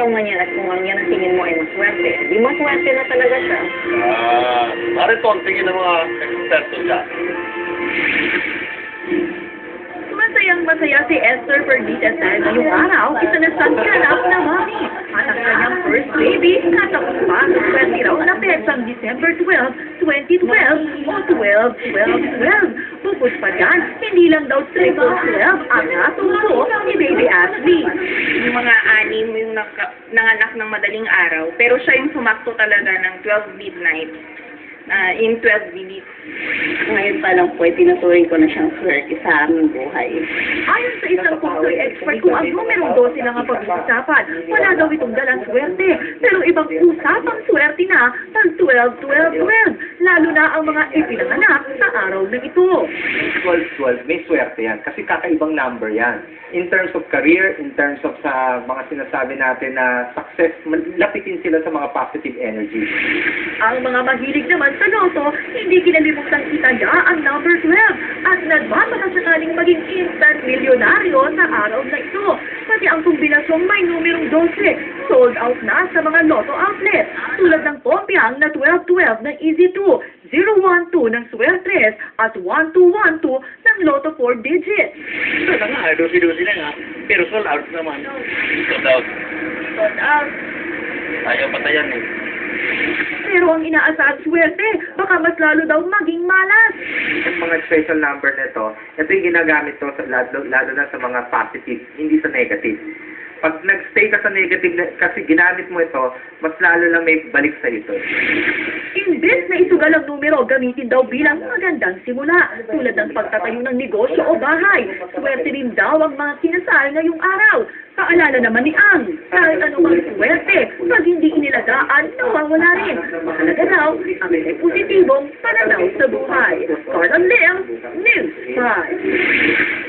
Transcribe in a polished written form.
Kung ganyan at kung ang yan ang tingin mo ay maswerte, di maswerte na talaga siya. Narito ang tingin ng mga eksperto dyan. Masayang-masaya si Esther Perdita dahil ngayong araw, isinasal ka na mami. At ang kanyang first baby, natapos pa sa 20 raw na petsang December 12, 2012 o 12-12-12. Bukod pa dyan, hindi lang daw triple 12 ang natungko ni Baby Ashley. Yung mga anim yung nanganak ng madaling araw, pero siya yung sumakto talaga ng 12 midnight. In 12 minutes. Ngayon pa lang po, tinuturing ko na siyang swerte sa aming buhay. Ayon sa isang culture expert, kung ang numerong 12 lang ang pag-uusapan, wala daw itong dalang swerte. Pero ibang usapang swerte na ng 12-12-12, lalo na ang mga ipinanganak sa araw na ito. 12-12, may swerte yan. Kasi kakaibang number yan. In terms of career, in terms of sa mga sinasabi natin na success, lapitin sila sa mga positive energy. Ang mga mahilig naman sa loto, hindi kinalimutan itaya ang number 12 at nagmamakasaling maging instant milyonaryo sa araw na ito. Pati ang kombinasyong may numerong 12, sold out na sa mga loto outlet. Tulad ng Pompiang na 12-12 ng Easy 2, 012 ng Suertres at 1212 ng Lotto 4 digits. Ito na nga, dosi-dosi na nga. Pero sold out naman. Sold out. Sold out. Ayaw patayan eh. Pero ang inaasahang swerte, baka mas lalo daw maging malas. Yung mga special number nito, ito yung ginagamit to sa lalo na sa mga positive, hindi sa negative. Pag nag-stay ka sa negative, kasi ginamit mo ito, mas lalo lang may balik sa ito. Imbes na isugal ang numero, gamitin daw bilang magandang simula, tulad ng pagtatayo ng negosyo o bahay. Swerte rin daw ang mga kinasal ngayong araw. Paalala naman ni Ang, kahit anumang swerte, pag hindi inilagaan, nawawala rin. Mahalaga daw ang may positibong pananaw sa buhay. Gordon Lim, News 5.